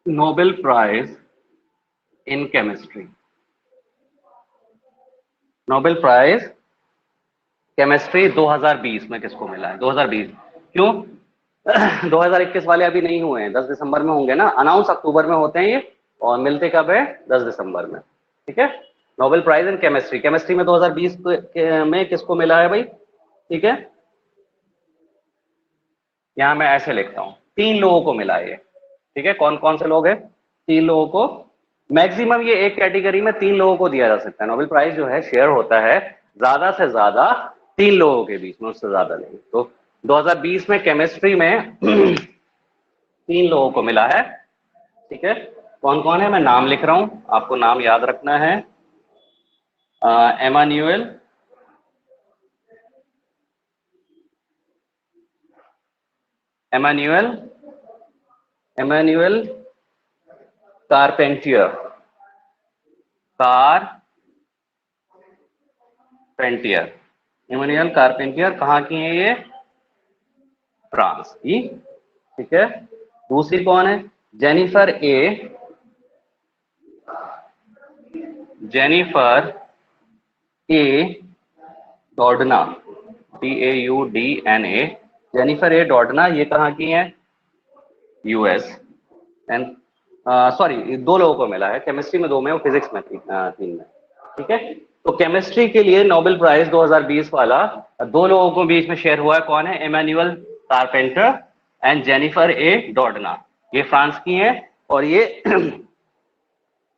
Nobel prize in chemistry. Nobel prize chemistry 2020 में किसको मिला है? 2020 क्यों? 2021 वाले अभी नहीं हुए हैं, 10 दिसंबर में होंगे ना, अनाउंस अक्टूबर में होते हैं ये, और मिलते कब है? 10 दिसंबर में। ठीक है, Nobel prize in chemistry, chemistry में 2020 में किसको मिला है भाई? ठीक है, यहां मैं ऐसे लिखता हूं, 3 लोगों को मिला है ये। ठीक है, कौन कौन से लोग हैं? 3 लोगों को, मैक्सिमम ये एक कैटेगरी में 3 लोगों को दिया जा सकता है। नोबेल प्राइज जो है शेयर होता है ज्यादा से ज्यादा 3 लोगों के बीच में, उससे ज्यादा नहीं। तो 2020 में केमिस्ट्री में 3 लोगों को मिला है। ठीक है, कौन कौन है मैं नाम लिख रहा हूं, आपको नाम याद रखना है। एमान्युएल एमान्युएल एमान्युएल कारपेंटियर कारपेंटियर इमानुएल कारपेंटियर कहाँ की है ये? फ्रांस की। ठीक है, दूसरी कौन है? जेनिफर ए डॉर्डना, DAUDNA, जेनिफर ए डॉर्डना, ये कहाँ की है? US। एंड सॉरी, 2 लोगों को मिला है, केमिस्ट्री में 2 में और फिजिक्स में 3 में। ठीक है, तो केमिस्ट्री के लिए नोबेल प्राइज 2020 वाला 2 लोगों को बीच में शेयर हुआ है। कौन है? एमान्युएल कारपेंटर एंड जेनिफर ए डॉर्डना। ये फ्रांस की है और ये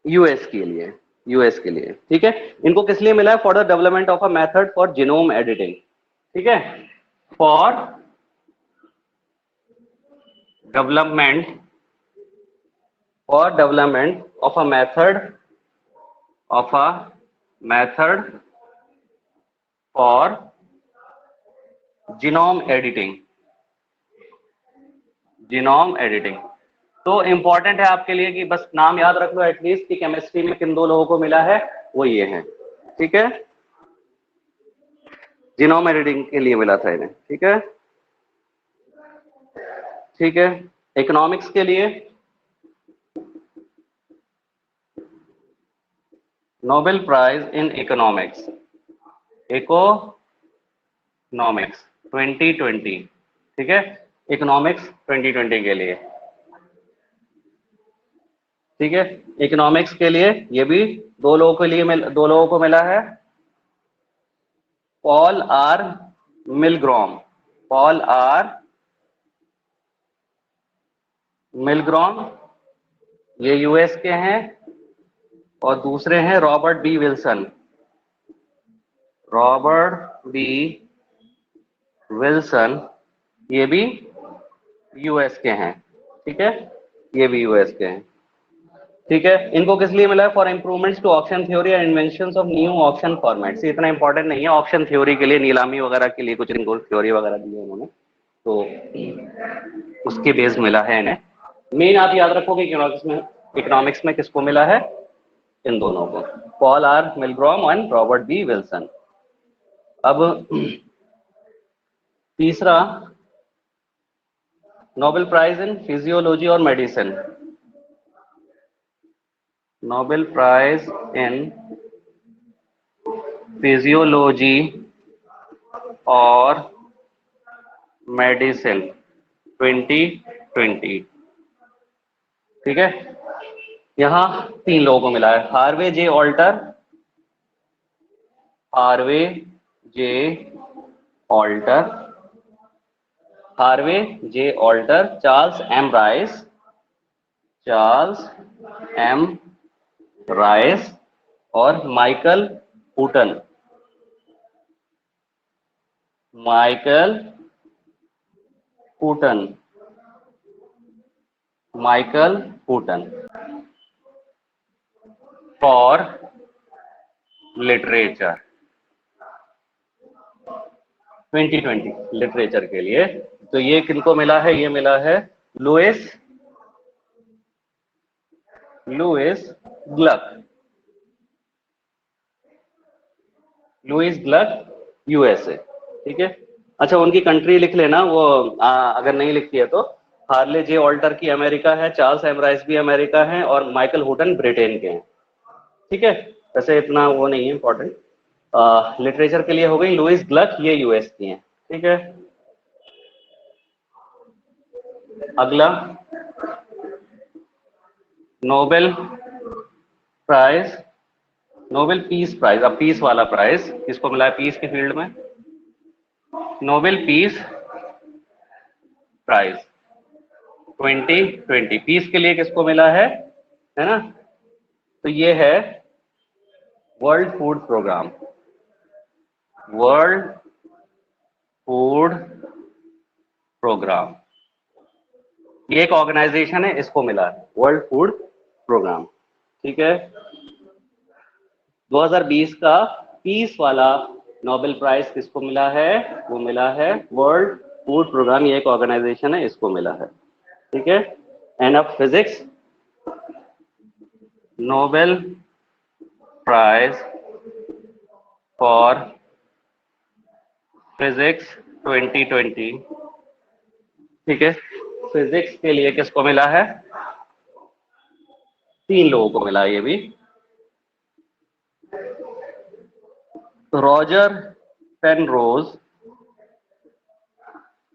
यूएस के लिए, ठीक है। इनको किस लिए मिला है? For the development of a method for genome editing. ठीक है, for development of a method for genome editing. तो इंपॉर्टेंट है आपके लिए कि बस नाम याद रख लो एटलीस्ट कि केमिस्ट्री में किन 2 लोगों को मिला है, वो ये हैं। ठीक है, जीनोम एडिटिंग के लिए मिला था इन्हें। ठीक है, ठीक है। इकोनॉमिक्स के लिए नोबेल प्राइज इन इकोनॉमिक्स 2020। ठीक है, इकोनॉमिक्स 2020 के लिए। ठीक है, इकोनॉमिक्स के लिए ये भी 2 लोगों के लिए 2 लोगों को मिला है। पॉल आर मिलग्रॉम, ये यूएस के हैं, और दूसरे हैं रॉबर्ट बी विल्सन, ये भी यूएस के हैं। ठीक है, ये भी यूएस के हैं। ठीक है, इनको किस लिए मिला है? For improvements to auction theory and inventions of new auction formats. इतना इंपॉर्टेंट नहीं है, ऑक्शन थ्योरी के लिए, नीलामी वगैरह के लिए कुछ इनको थ्योरी वगैरह दी है उन्होंने, तो उसके बेस मिला है इन्हें। मेन आप याद रखोगे इकोनॉमिक्स में किसको मिला है? इन दोनों को, Paul R Milgrom and Robert B Wilson. अब तीसरा, नोबेल प्राइज इन फिजियोलॉजी और medicine. Nobel prize in physiology और मेडिसिन 2020। ठीक है, यहां 3 लोगों को मिला है। Harvey J Alter, Charles M Rice और Michael Houghton. For literature 2020, literature के लिए। तो ये किनको मिला है? ये मिला है लुइस ग्लक, यूएसए। ठीक है, अच्छा उनकी कंट्री लिख लेना वो, अगर नहीं लिखती है तो हार्ले जे ऑल्टर की अमेरिका है, चार्ल्स एमराइस भी अमेरिका है, और माइकल हुटन ब्रिटेन के हैं। ठीक है, वैसे इतना वो नहीं है इंपॉर्टेंट। लिटरेचर के लिए हो गई लुइस ग्लक, ये यूएस की हैं। ठीक है, अगला Nobel prize, Nobel peace prize. अब पीस वाला प्राइज किसको मिला है पीस के फील्ड में? नोबेल पीस प्राइज 2020 पीस के लिए किसको मिला है ना? तो ये है world food programme. World food programme ये एक ऑर्गेनाइजेशन है, इसको मिला है वर्ल्ड फूड प्रोग्राम। ठीक है, 2020 का पीस वाला नोबेल प्राइज किसको मिला है? वो मिला है वर्ल्ड फूड प्रोग्राम, ये एक ऑर्गेनाइजेशन है, इसको मिला है। ठीक है, and of physics Nobel prize for physics 2020। ठीक है, फिजिक्स के लिए किसको मिला है? 3 लोगों को मिला है ये भी। Roger Penrose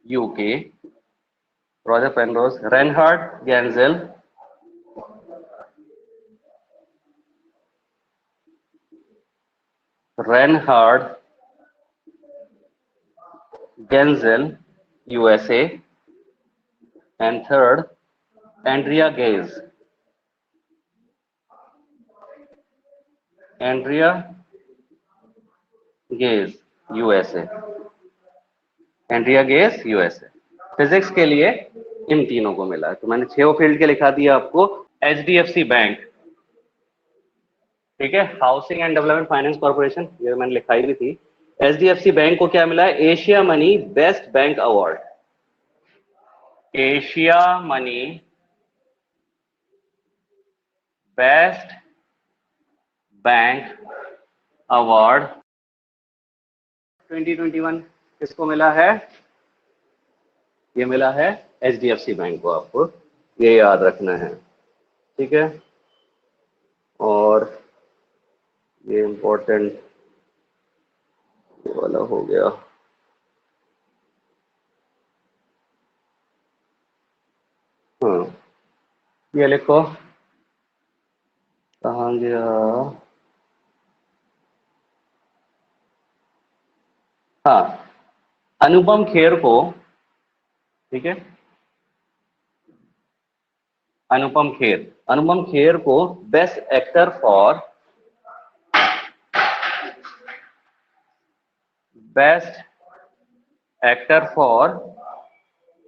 UK, Roger Penrose, Reinhard गेंजेल, Reinhard गेंजेल USA, and third Andrea Ghez, Andrea Ghez USA, Andrea Ghez USA. Physics के लिए इन तीनों को मिला है। तो मैंने 6 फील्ड के लिखा दिया आपको। एचडीएफसी बैंक, ठीक है, housing and development finance corporation, ये मैंने लिखाई भी थी। एचडीएफसी बैंक को क्या मिला है? Asia money best bank award. Asia money best bank award 2021 किसको मिला है? ये मिला है एचडीएफसी बैंक को, आपको ये याद रखना है। ठीक है, और ये इंपॉर्टेंट वाला हो गया। हाँ, ये लिखो, कहाँ गया? हाँ, अनुपम खेर को, ठीक है, अनुपम खेर को best actor for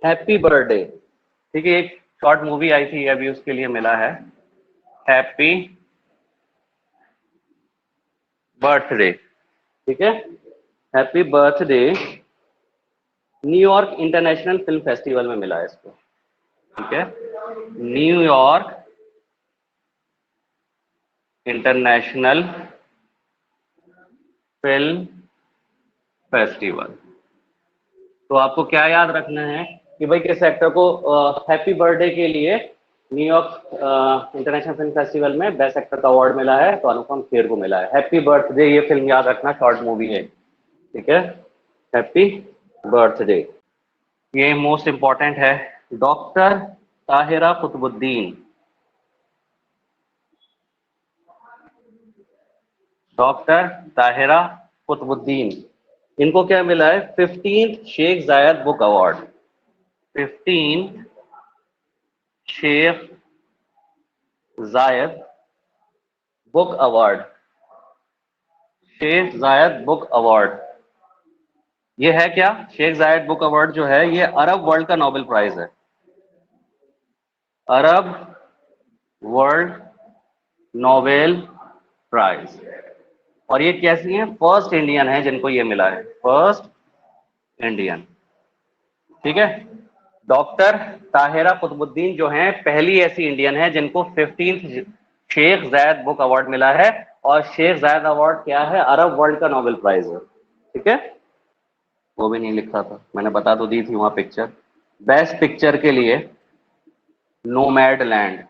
happy birthday, ठीक है, एक शॉर्ट मूवी आई थी अभी, उसके लिए मिला है हैप्पी बर्थडे। ठीक है, happy birthday New York international film festival में मिला है इसको। ठीक है, न्यूयॉर्क इंटरनेशनल फिल्म फेस्टिवल। तो आपको क्या याद रखना है कि भाई किस एक्टर को हैप्पी बर्थडे के लिए न्यूयॉर्क इंटरनेशनल फिल्म फेस्टिवल में बेस्ट एक्टर का अवार्ड मिला है? तो अनुपम खेर को मिला है। हैप्पी बर्थडे ये फिल्म याद रखना, शॉर्ट मूवी है। ठीक है, हैप्पी बर्थडे, ये मोस्ट इंपॉर्टेंट है। डॉक्टर ताहिरा कुतुबुद्दीन, डॉक्टर ताहिरा कुतुबुद्दीन, इनको क्या मिला है? 15th शेख जायद बुक अवार्ड। 15th शेख जायद बुक अवार्ड, शेख जायद बुक अवार्ड। ये है क्या? शेख जायद बुक अवार्ड जो है ये अरब वर्ल्ड का नोबेल प्राइज है। Arab world Nobel prize. और ये कैसी है? फर्स्ट इंडियन है जिनको ये मिला है, फर्स्ट इंडियन। ठीक है, डॉक्टर ताहिरा कुतुबुद्दीन जो हैं पहली ऐसी इंडियन है जिनको 15th शेख जायद बुक अवार्ड मिला है। और शेख जायद अवार्ड क्या है? अरब वर्ल्ड का नोबेल प्राइज है। ठीक है, वो भी नहीं लिखा था मैंने, बता तो दी थी वहां पिक्चर। बेस्ट पिक्चर के लिए नोमैडलैंड,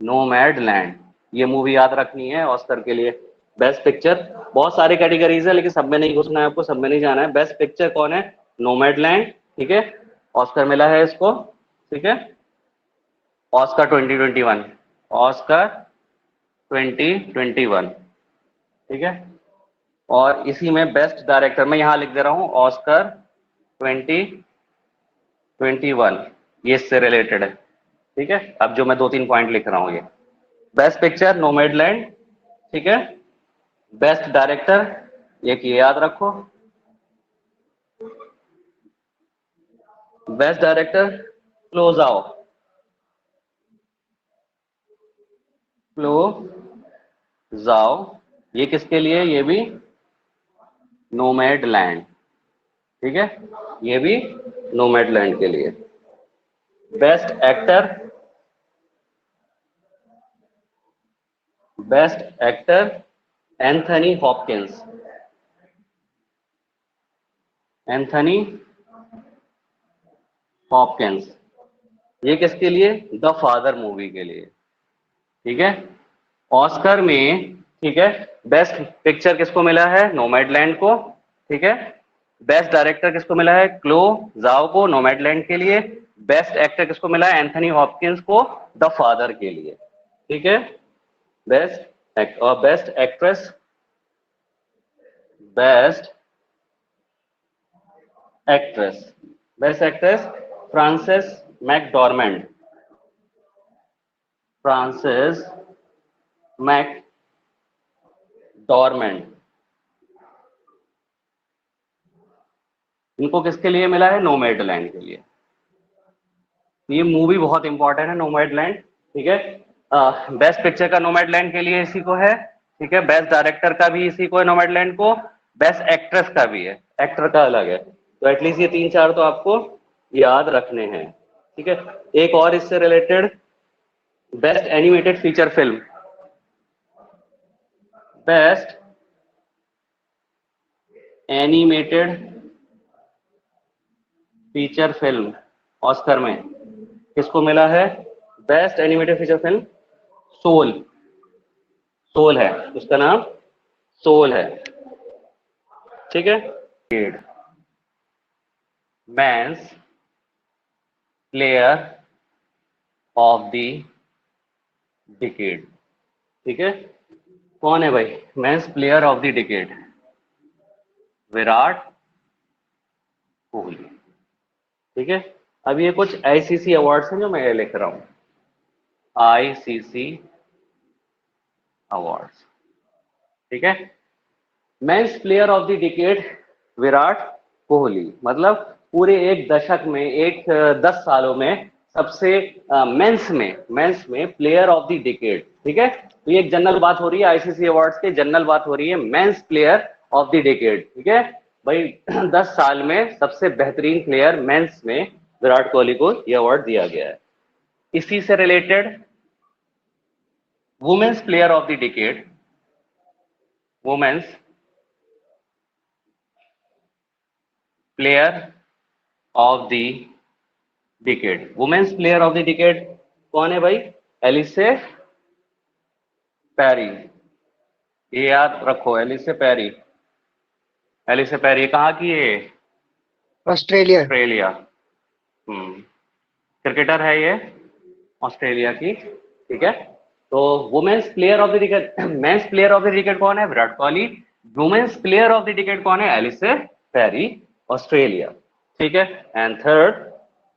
नोमैडलैंड, ये मूवी याद रखनी है ऑस्कर के लिए। बेस्ट पिक्चर, बहुत सारी कैटेगरीज है लेकिन सब में नहीं घुसना है आपको, सब में नहीं जाना है। बेस्ट पिक्चर कौन है? नोमैडलैंड, ठीक है, ऑस्कर मिला है इसको, ठीक है, ऑस्कर 2021, ऑस्कर 2021, ठीक है। और इसी में बेस्ट डायरेक्टर मैं यहां लिख दे रहा हूं, ऑस्कर 2021, ये इससे रिलेटेड है, ठीक है। अब जो मैं 2-3 पॉइंट लिख रहा हूं, ये बेस्ट पिक्चर नोमैडलैंड, ठीक है। बेस्ट डायरेक्टर, एक ये याद रखो, बेस्ट डायरेक्टर क्लोज आओ, क्लोज आओ, ये किसके लिए? ये भी नोमैडलैंड, ठीक है, ये भी नोमैडलैंड के लिए। Best actor, best actor Anthony Hopkins, Anthony Hopkins, ये किसके लिए? द फादर मूवी के लिए, ठीक है। ऑस्कर में, ठीक है, बेस्ट पिक्चर किसको मिला है? नोमैडलैंड को, ठीक है। बेस्ट डायरेक्टर किसको मिला है? क्लो जाओ को, नोमैडलैंड के लिए। बेस्ट एक्टर किसको मिला है? एंथनी हॉपकिंस को, द फादर के लिए, ठीक है। बेस्ट और best actress, best actress, best actress Frances McDormand, Frances McDormand, इनको किसके लिए मिला है? नोमैडलैंड के लिए। ये मूवी बहुत इंपॉर्टेंट है नोमैडलैंड, ठीक है। बेस्ट पिक्चर का नोमैडलैंड के लिए इसी को है, ठीक है। बेस्ट डायरेक्टर का भी इसी को है नोमैडलैंड को, बेस्ट एक्ट्रेस का भी है, एक्टर का अलग है। तो एटलीस्ट ये 3-4 तो आपको याद रखने हैं, ठीक है। एक और इससे related, best animated feature film, best animated feature film Oscar में किसको मिला है? Best animated feature film Soul, Soul है उसका नाम, सोल है, ठीक है। Men's player of the decade, ठीक है। कौन है भाई men's player of the decade? Virat Kohli, ठीक है। अब ये कुछ आईसीसी अवार्ड्स हैं जो मैं लिख रहा हूं, आईसीसी अवार्ड्स, ठीक है। Men's player of the decade Virat Kohli, मतलब पूरे एक दशक में, 10 सालों में सबसे मेंस में प्लेयर ऑफ द डिकेड, ठीक है। तो ये एक जनरल बात हो रही है, आईसीसी अवार्ड्स के जनरल बात हो रही है, men's player of the decade, ठीक है भाई। 10 साल में सबसे बेहतरीन प्लेयर मेंस में विराट कोहली को यह अवार्ड दिया गया है। इसी से related women's player of the decade, women's player of the decade, women's player of the decade कौन है भाई? एलिसे पैरी, ये याद रखो, एलिसे पैरी, एलिसे पैरी कहाँ की है? ऑस्ट्रेलिया। ऑस्ट्रेलिया, क्रिकेटर है ये, ऑस्ट्रेलिया की, ठीक है। तो women's player of the decade, men's player of the decade कौन है? Virat Kohli. Women's player of the decade कौन है? एलिसे पैरी, ऑस्ट्रेलिया, ठीक है। And third,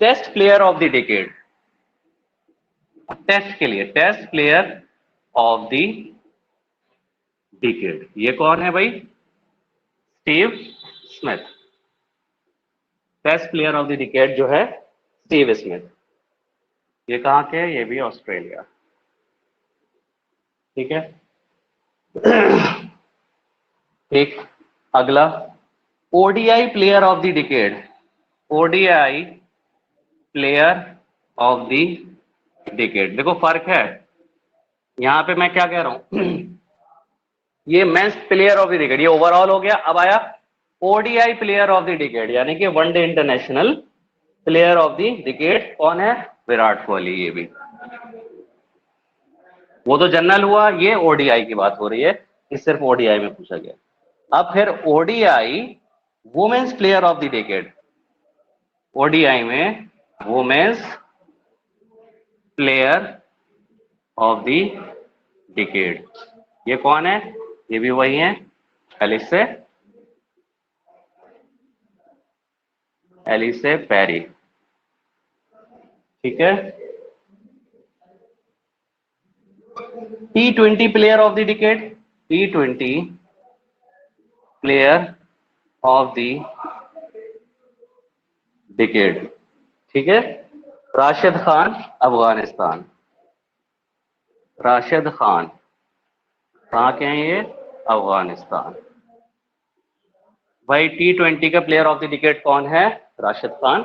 test player of the decade, test के लिए test player of the decade, ये कौन है भाई? Steve Smith, test player of the decade जो है स्टीव स्मिथ, ये कहां के है? ये भी ऑस्ट्रेलिया, ठीक है। एक अगला, ODI player of the decade, ODI player of the decade, देखो फर्क है यहां पे, मैं क्या कह रहा हूं ये mains player of the decade, ये ओवरऑल हो गया। अब आया ODI player of the decade, यानी कि one day international player of the decade कौन है? विराट कोहली, ये भी। वो तो जनरल हुआ, ये ओडीआई की बात हो रही है, ये सिर्फ ओडीआई में पूछा गया। अब फिर ODI women's player of the decade, ODI में women's player of the decade, ये कौन है? ये भी वही है, एलिसे एलिसे पेरी, ठीक है। T20 player of the decade, T20 player of the decade, ठीक है। राशिद खान, अफगानिस्तान। राशिद खान कहाँ के हैं ये? अफगानिस्तान। भाई T20 का प्लेयर ऑफ द डिकेड कौन है? राशिद खान,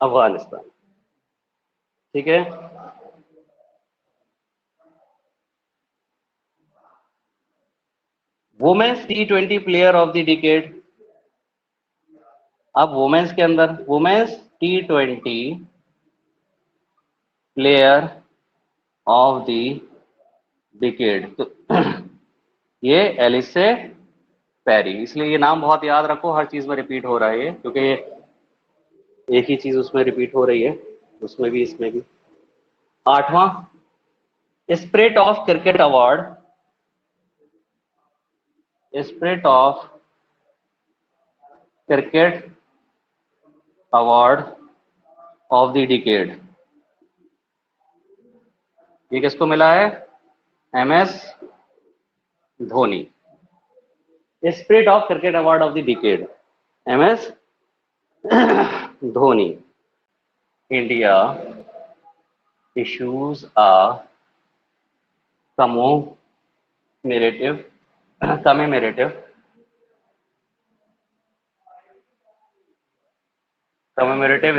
अफगानिस्तान, ठीक है। Women's T20 player of the decade, अब वुमेन्स के अंदर women's T20 player of the decade, तो ये एलिसे पेरी, इसलिए ये नाम बहुत याद रखो, हर चीज में रिपीट हो रहा है ये, क्योंकि ये एक ही चीज उसमें रिपीट हो रही है, उसमें भी इसमें भी। 8वां spirit of cricket award, spirit of cricket award of the decade, ये किसको मिला है? MS Dhoni. Spirit of cricket award of the decade, MS Dhoni. India issues a commemorative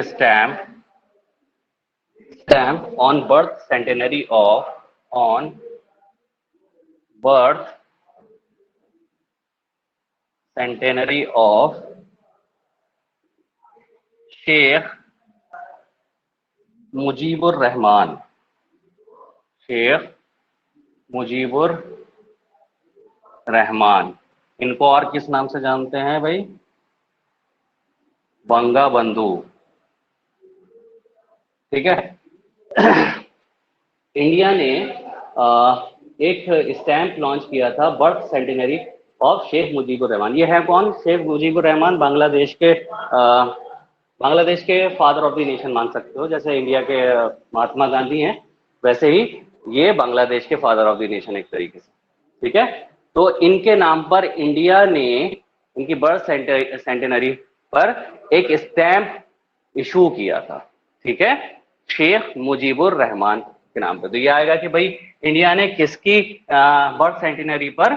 stamp on birth centenary of Sheikh Mujibur Rahman, Sheikh Mujibur Rahman. इनको और किस नाम से जानते हैं भाई? बंगा बंधु, ठीक है। इंडिया ने एक स्टैंप लॉन्च किया था, birth centenary of Sheikh Mujibur Rahman. ये है कौन? शेख मुजीबुर रहमान बांग्लादेश के फादर ऑफ द नेशन मान सकते हो, जैसे इंडिया के महात्मा गांधी हैं, वैसे ही ये बांग्लादेश के फादर ऑफ द नेशन एक तरीके से, ठीक है। तो इनके नाम पर इंडिया ने इनकी बर्थ सेंटिनरी पर एक स्टैंप इशू किया था, ठीक है, शेख मुजीबुर रहमान के नाम पे। तो ये आएगा कि भाई इंडिया ने किसकी बर्थ सेंटिनरी पर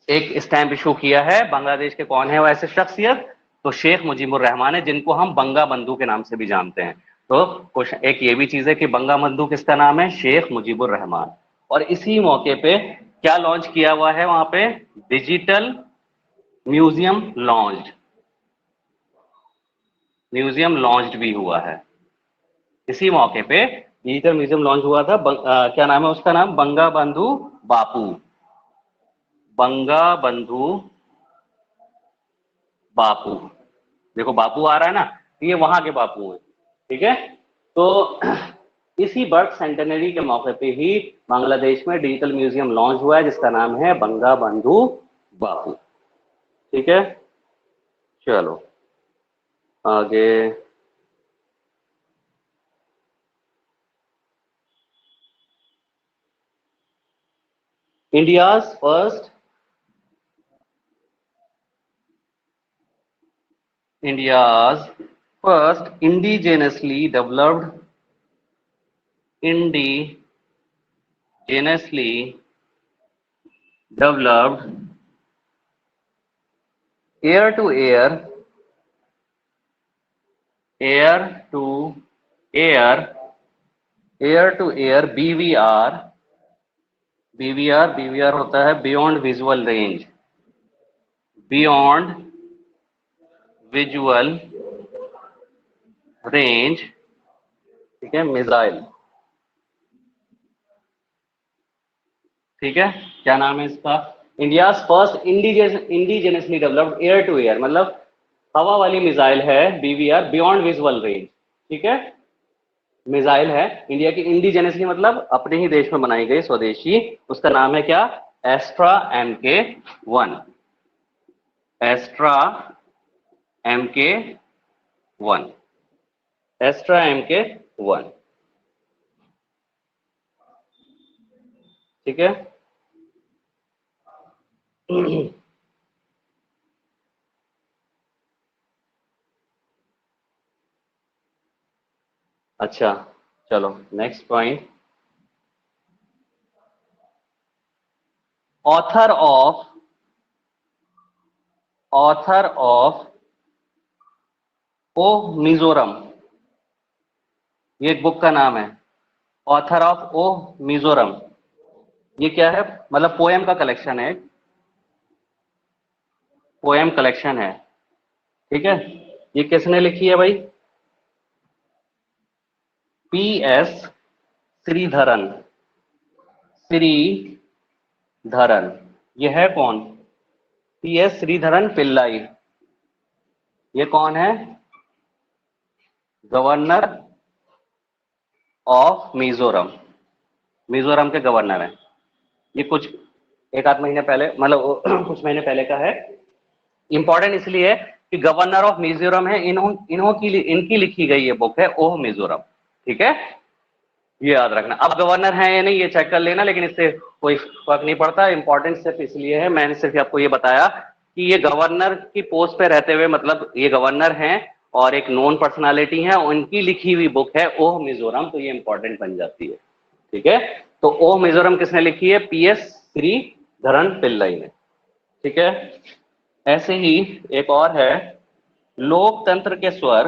एक स्टैंप इशू किया है, बांग्लादेश के कौन है वो ऐसे शख्सियत? तो शेख मुजीबुर रहमान है, जिनको हम बंगा बंधु के नाम से भी जानते हैं। तो क्वेश्चन एक ये भी चीज है कि बंगा बंधु किसका नाम है? शेख मुजीबुर रहमान। और इसी मौके पे क्या लॉन्च किया हुआ है वहां पे? डिजिटल म्यूजियम लॉन्च भी हुआ है इसी मौके पे। डिजिटल म्यूजियम लॉन्च हुआ था। क्या नाम है उसका? नाम बंगा बंधु बापू, बंगा बंधु बापू। देखो बापू आ रहा है ना, ये वहां के बापू हैं, ठीक है। तो इसी बर्थ सेंटेनरी के मौके पे ही बांग्लादेश में डिजिटल म्यूजियम लॉन्च हुआ है, जिसका नाम है बंगा बंधु बापू, ठीक है। चलो आगे। India's first indigenously developed air to air BVR होता है बियॉन्ड विजुअल रेंज ठीक है, मिसाइल। ठीक है, क्या नाम है इसका? India first indigenously developed air to air, मतलब हवा वाली मिसाइल है BVR, बियॉन्ड विजुअल रेंज। ठीक है, मिसाइल है इंडिया की इंडिजिनसली, मतलब अपने ही देश में बनाई गई, स्वदेशी। उसका नाम है क्या? Astra MK1। Astra MK1। Astra MK1। ठीक है। अच्छा, चलो next point. Author of O Mizoram, ये एक बुक का नाम है। ऑथर ऑफ ओ मिजोरम, ये क्या है? मतलब पोएम का कलेक्शन है, पोएम कलेक्शन है। ठीक है, ये किसने लिखी है भाई? PS श्रीधरन। श्रीधरन, ये है कौन? PS श्रीधरन पिल्लाई। ये कौन है? गवर्नर ऑफ मिजोरम, मिजोरम के गवर्नर हैं। ये कुछ एक आध महीने पहले, मतलब कुछ महीने पहले का है। इंपॉर्टेंट इसलिए है कि गवर्नर ऑफ मिजोरम है, इनकी लिखी गई ये बुक है, ओह मिजोरम। ठीक है, ये याद रखना। अब गवर्नर है या नहीं ये चेक कर लेना, लेकिन इससे कोई फर्क नहीं पड़ता। इंपॉर्टेंट सिर्फ इसलिए है, मैंने सिर्फ आपको ये बताया कि ये गवर्नर की पोस्ट पे रहते हुए, मतलब ये गवर्नर हैं और एक नोन पर्सनालिटी है, उनकी लिखी हुई बुक है ओह मिजोरम, तो ये इंपॉर्टेंट बन जाती है। ठीक है, तो ओह मिजोरम किसने लिखी है? PS श्रीधरन पिल्लाई ने। ठीक है, ऐसे ही एक और है, लोकतंत्र के स्वर,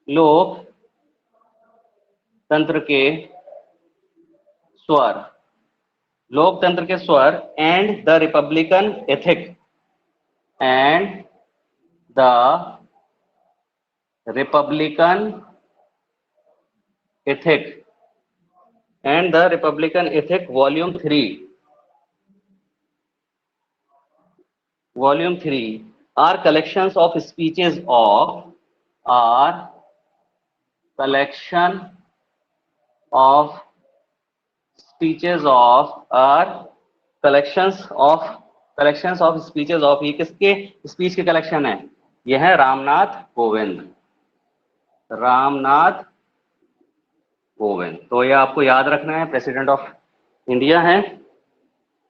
लोकतंत्र के स्वर, लोकतंत्र के स्वर and the republican ethic, and the republican ethic, and the republican ethic volume 3 are collections of speeches are collection of collections of speeches of, ये किसके स्पीच के कलेक्शन है? ये है रामनाथ कोविंद, रामनाथ कोविंद। तो ये आपको याद रखना है, प्रेसिडेंट ऑफ इंडिया है।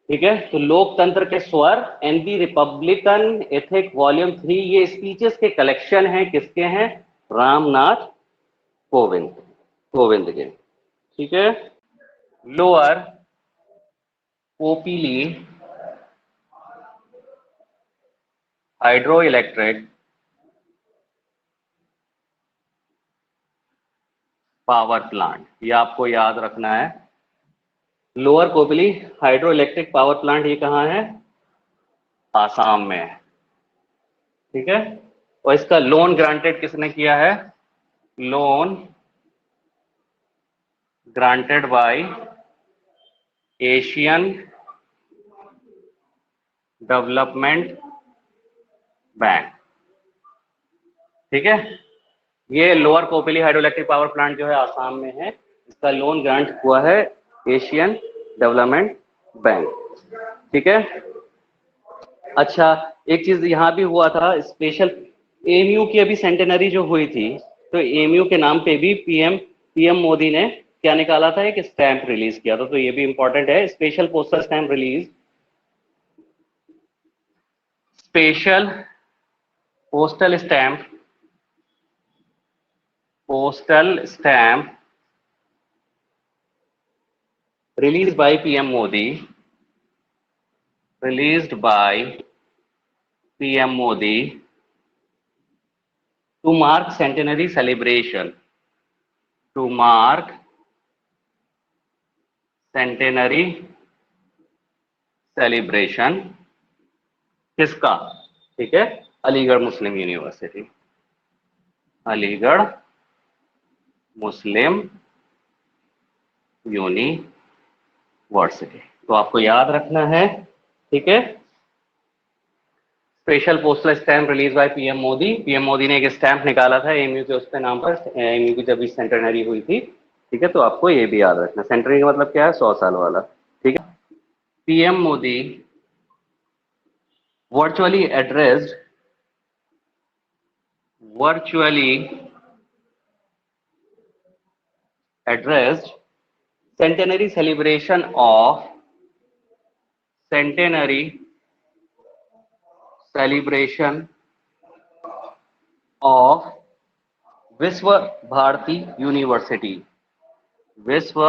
ठीक है, तो लोकतंत्र के स्वर and the Republican ethic volume 3, ये स्पीचेस के कलेक्शन हैं, किसके हैं? रामनाथ कोविंद के। ठीक है, लोअर पोपीली हाइड्रो इलेक्ट्रिक पावर प्लांट, ये आपको याद रखना है। Lower Kopili hydro electric power plant, ये कहाँ है? आसाम में है। ठीक है, और इसका लोन ग्रांटेड किसने किया है? Loan granted by Asian development bank. ठीक है, ये lower Kopili hydro electric power plant जो है आसाम में है, इसका लोन ग्रांट हुआ है एशियन डेवलपमेंट बैंक। ठीक है, अच्छा एक चीज यहां भी हुआ था स्पेशल, एमयू की अभी सेंटेनरी जो हुई थी, तो एमयू के नाम पे भी पीएम मोदी ने क्या निकाला था? एक स्टैंप रिलीज किया था, तो ये भी इंपॉर्टेंट है। Special postal stamp release, special postal stamp released by PM Modi, released by PM Modi to mark centenary celebration, to mark centenary celebration किसका? ठीक है, अलीगढ़ मुस्लिम यूनिवर्सिटी, अलीगढ़ मुस्लिम यूनिवर्सिटी। तो आपको याद रखना है, ठीक है। Special postal stamp release by PM Modi. PM Modi ने एक स्टैम्प निकाला था एमयू के उसके नाम पर, एमयू की जब सेंटेनरी हुई थी, ठीक है। तो आपको ये भी याद रखना, सेंटेनरी का मतलब क्या है, 100 साल वाला, ठीक है। PM Modi virtually addressed centenary celebration of विश्व Bharati university, Visva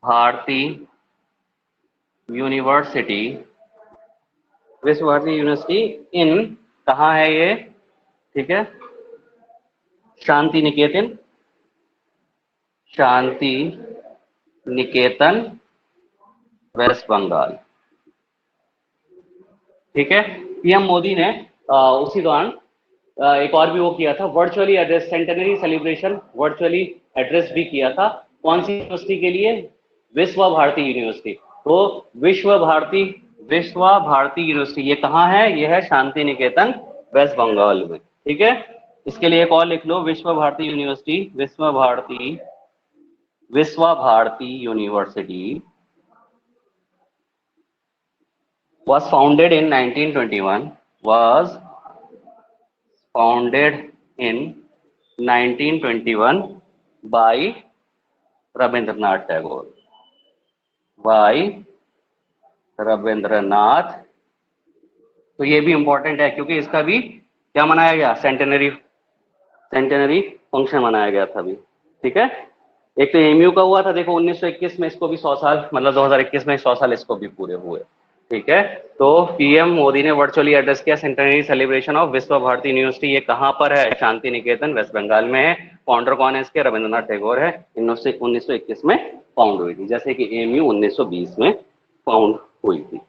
Bharati university, Visva Bharati university इन, कहाँ है ये, ठीक है, शांति निकेतन, शांति निकेतन वेस्ट बंगाल, ठीक है। पीएम मोदी ने उसी दौरान एक और भी वो किया था, virtually address, centenary celebration virtually address भी किया था। कौन सी यूनिवर्सिटी के लिए, विश्व भारती यूनिवर्सिटी। तो विश्व भारती यूनिवर्सिटी ये कहाँ है, ये है शांति निकेतन वेस्ट बंगाल में, ठीक है। इसके लिए एक और लिख लो, विश्व Bharati university, Visva Bharati university was founded in 1921 by Rabindranath Tagore, तो ये भी इंपॉर्टेंट है क्योंकि इसका भी क्या मनाया गया, सेंटेनरी फंक्शन मनाया गया था अभी, ठीक है। एक तो एमयू का हुआ था, देखो 1921 में, इसको भी 100 साल, मतलब 2021 में 100 साल इसको भी पूरे हुए, ठीक है। तो पीएम मोदी ने वर्चुअली एड्रेस किया सेंटेनरी सेलिब्रेशन ऑफ विश्व भारती यूनिवर्सिटी, ये कहां पर है, शांति निकेतन वेस्ट बंगाल में है। फाउंडर कौन है इसके, रविंद्रनाथ टैगोर है। 1921 में फाउंड हुई थी, जैसे कि एमयू 1920 में फाउंड हुई थी।